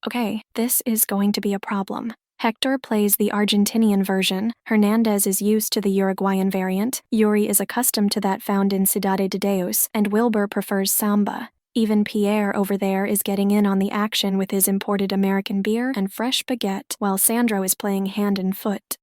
Okay, this is going to be a problem. Hector plays the Argentinian version, Hernandez is used to the Uruguayan variant, Yuri is accustomed to that found in Cidade de Deus, and Wilbur prefers samba. Even Pierre over there is getting in on the action with his imported American beer and fresh baguette, while Sandro is playing hand and foot.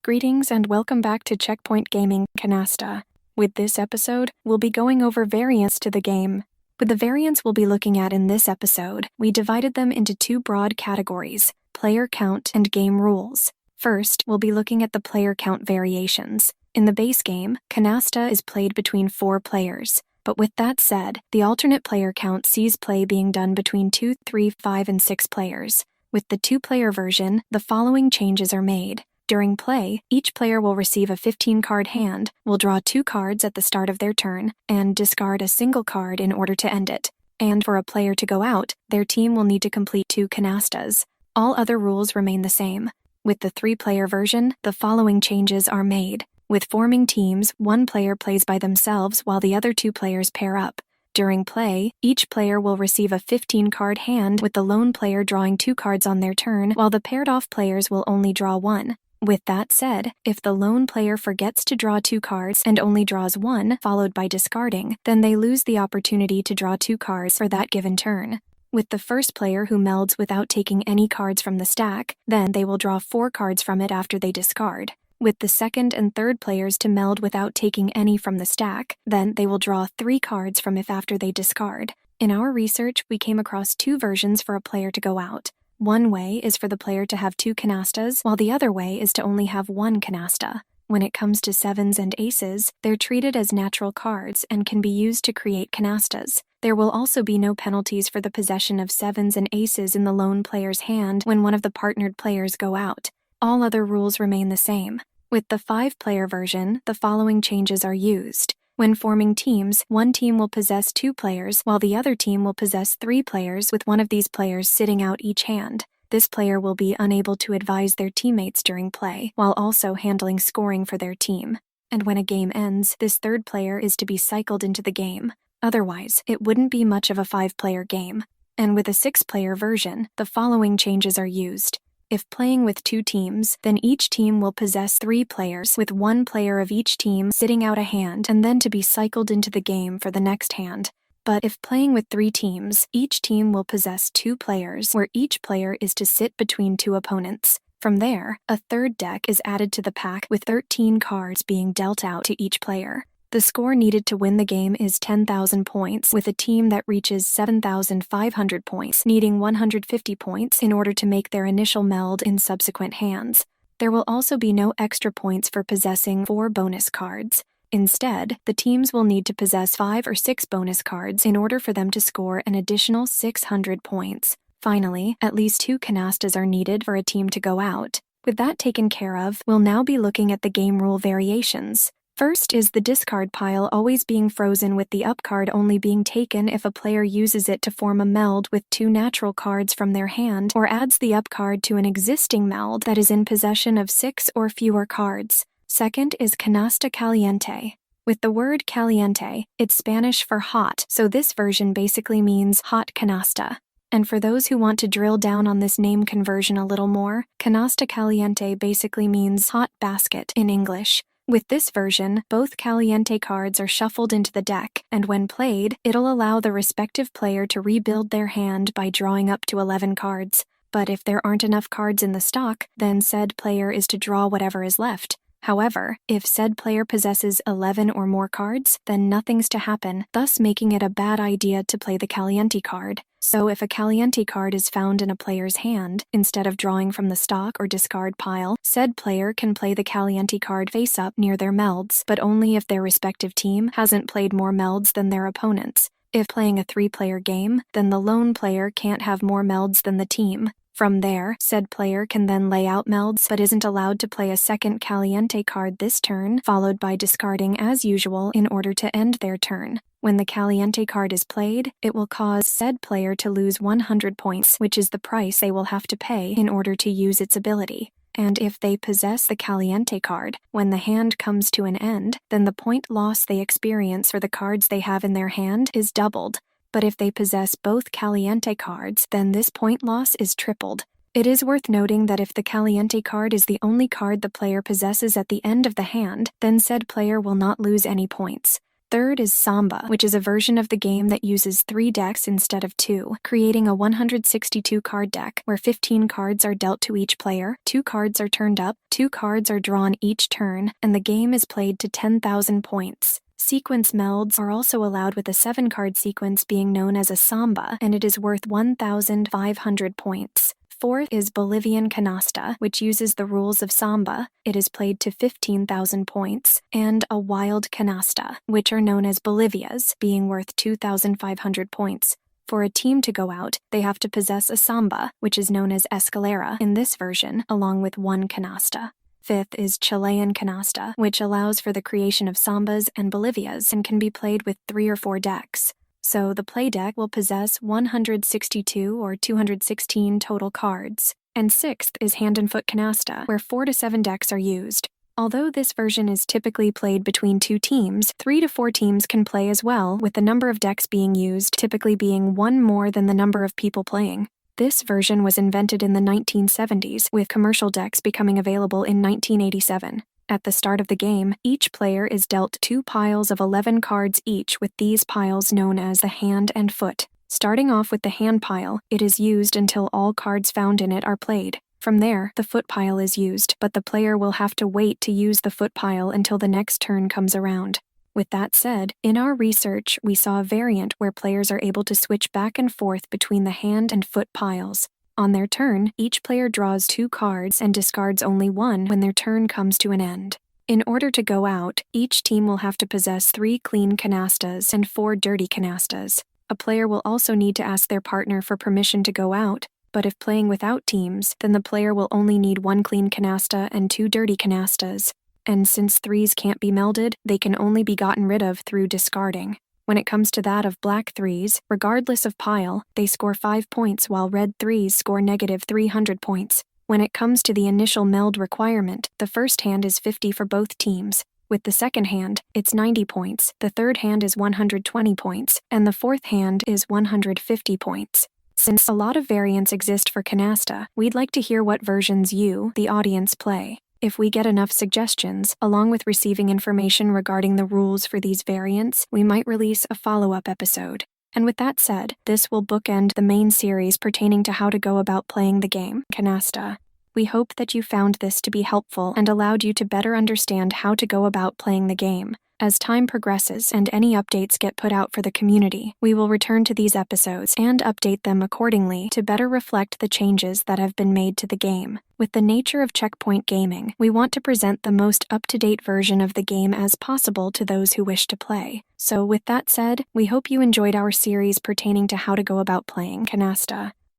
Greetings and welcome back to Checkpoint Gaming Canasta. With this episode, we'll be going over variants to the game. With the variants we'll be looking at in this episode, we divided them into two broad categories: player count and game rules. First, we'll be looking at the player count variations. In the base game, Canasta is played between 4 players. But with that said, the alternate player count sees play being done between 2, 3, 5, and 6 players. With the 2-player version, the following changes are made. During play, each player will receive a 15-card hand, will draw 2 cards at the start of their turn, and discard a single card in order to end it. And for a player to go out, their team will need to complete 2 canastas. All other rules remain the same. With the 3-player version, the following changes are made. With forming teams, one player plays by themselves while the other 2 players pair up. During play, each player will receive a 15-card hand with the lone player drawing 2 cards on their turn, while the paired-off players will only draw 1. With that said, if the lone player forgets to draw 2 cards and only draws 1, followed by discarding, then they lose the opportunity to draw 2 cards for that given turn. With the first player who melds without taking any cards from the stack, then they will draw 4 cards from it after they discard. With the second and third players to meld without taking any from the stack, then they will draw 3 cards from it after they discard. In our research, we came across 2 versions for a player to go out. One way is for the player to have 2 canastas, while the other way is to only have 1 canasta. When it comes to 7s and aces, they're treated as natural cards and can be used to create canastas. There will also be no penalties for the possession of 7s and aces in the lone player's hand when one of the partnered players go out. All other rules remain the same. With the 5-player version, the following changes are used. When forming teams, one team will possess 2 players, while the other team will possess 3 players with one of these players sitting out each hand. This player will be unable to advise their teammates during play, while also handling scoring for their team. And when a game ends, this 3rd player is to be cycled into the game. Otherwise, it wouldn't be much of a 5-player game. And with a 6-player version, the following changes are used. If playing with 2 teams, then each team will possess 3 players, with 1 player of each team sitting out a hand and then to be cycled into the game for the next hand. But if playing with 3 teams, each team will possess 2 players, where each player is to sit between 2 opponents. From there, a 3rd deck is added to the pack with 13 cards being dealt out to each player. The score needed to win the game is 10,000 points, with a team that reaches 7,500 points needing 150 points in order to make their initial meld in subsequent hands. There will also be no extra points for possessing 4 bonus cards. Instead, the teams will need to possess 5 or 6 bonus cards in order for them to score an additional 600 points. Finally, at least 2 canastas are needed for a team to go out. With that taken care of, we'll now be looking at the game rule variations. First is the discard pile always being frozen, with the up card only being taken if a player uses it to form a meld with 2 natural cards from their hand or adds the up card to an existing meld that is in possession of 6 or fewer cards. Second is Canasta Caliente. With the word caliente, it's Spanish for hot, so this version basically means hot canasta. And for those who want to drill down on this name conversion a little more, Canasta Caliente basically means hot basket in English. With this version, both Caliente cards are shuffled into the deck, and when played, it'll allow the respective player to rebuild their hand by drawing up to 11 cards. But if there aren't enough cards in the stock, then said player is to draw whatever is left. However, if said player possesses 11 or more cards, then nothing's to happen, thus making it a bad idea to play the Caliente card. So if a Caliente card is found in a player's hand, instead of drawing from the stock or discard pile, said player can play the Caliente card face up near their melds, but only if their respective team hasn't played more melds than their opponents. If playing a 3-player game, then the lone player can't have more melds than the team. From there, said player can then lay out melds but isn't allowed to play a second Caliente card this turn, followed by discarding as usual in order to end their turn. When the Caliente card is played, it will cause said player to lose 100 points, which is the price they will have to pay in order to use its ability. And if they possess the Caliente card, when the hand comes to an end, then the point loss they experience for the cards they have in their hand is doubled. but if they possess both Caliente cards, then this point loss is tripled. It is worth noting that if the Caliente card is the only card the player possesses at the end of the hand, then said player will not lose any points. Third is Samba, which is a version of the game that uses 3 decks instead of 2, creating a 162 card deck where 15 cards are dealt to each player, 2 cards are turned up, 2 cards are drawn each turn, and the game is played to 10,000 points. Sequence melds are also allowed with a 7-card sequence being known as a Samba, and it is worth 1,500 points. Fourth is Bolivian Canasta, which uses the rules of Samba. It is played to 15,000 points, and a Wild Canasta, which are known as Bolivias, being worth 2,500 points. For a team to go out, they have to possess a Samba, which is known as Escalera in this version, along with 1 Canasta. Fifth is Chilean Canasta, which allows for the creation of Sambas and Bolivias and can be played with 3 or 4 decks. So the play deck will possess 162 or 216 total cards. And sixth is Hand and Foot Canasta, where 4 to 7 decks are used. Although this version is typically played between 2 teams, 3 to 4 teams can play as well, with the number of decks being used typically being 1 more than the number of people playing. This version was invented in the 1970s, with commercial decks becoming available in 1987. At the start of the game, each player is dealt 2 piles of 11 cards each, with these piles known as the hand and foot. Starting off with the hand pile, it is used until all cards found in it are played. From there, the foot pile is used, but the player will have to wait to use the foot pile until the next turn comes around. With that said, in our research, we saw a variant where players are able to switch back and forth between the hand and foot piles. On their turn, each player draws 2 cards and discards only 1 when their turn comes to an end. In order to go out, each team will have to possess 3 clean canastas and 4 dirty canastas. A player will also need to ask their partner for permission to go out, but if playing without teams, then the player will only need 1 clean canasta and 2 dirty canastas. And since 3s can't be melded, they can only be gotten rid of through discarding. When it comes to that of black 3s, regardless of pile, they score 5 points while red 3s score negative 300 points. When it comes to the initial meld requirement, the first hand is 50 for both teams. With the second hand, it's 90 points, the third hand is 120 points, and the fourth hand is 150 points. Since a lot of variants exist for Canasta, we'd like to hear what versions you, the audience, play. If we get enough suggestions, along with receiving information regarding the rules for these variants, we might release a follow-up episode. And with that said, this will bookend the main series pertaining to how to go about playing the game, Canasta. We hope that you found this to be helpful and allowed you to better understand how to go about playing the game. As time progresses and any updates get put out for the community, we will return to these episodes and update them accordingly to better reflect the changes that have been made to the game. With the nature of Checkpoint Gaming, we want to present the most up-to-date version of the game as possible to those who wish to play. So with that said, we hope you enjoyed our series pertaining to how to go about playing Canasta.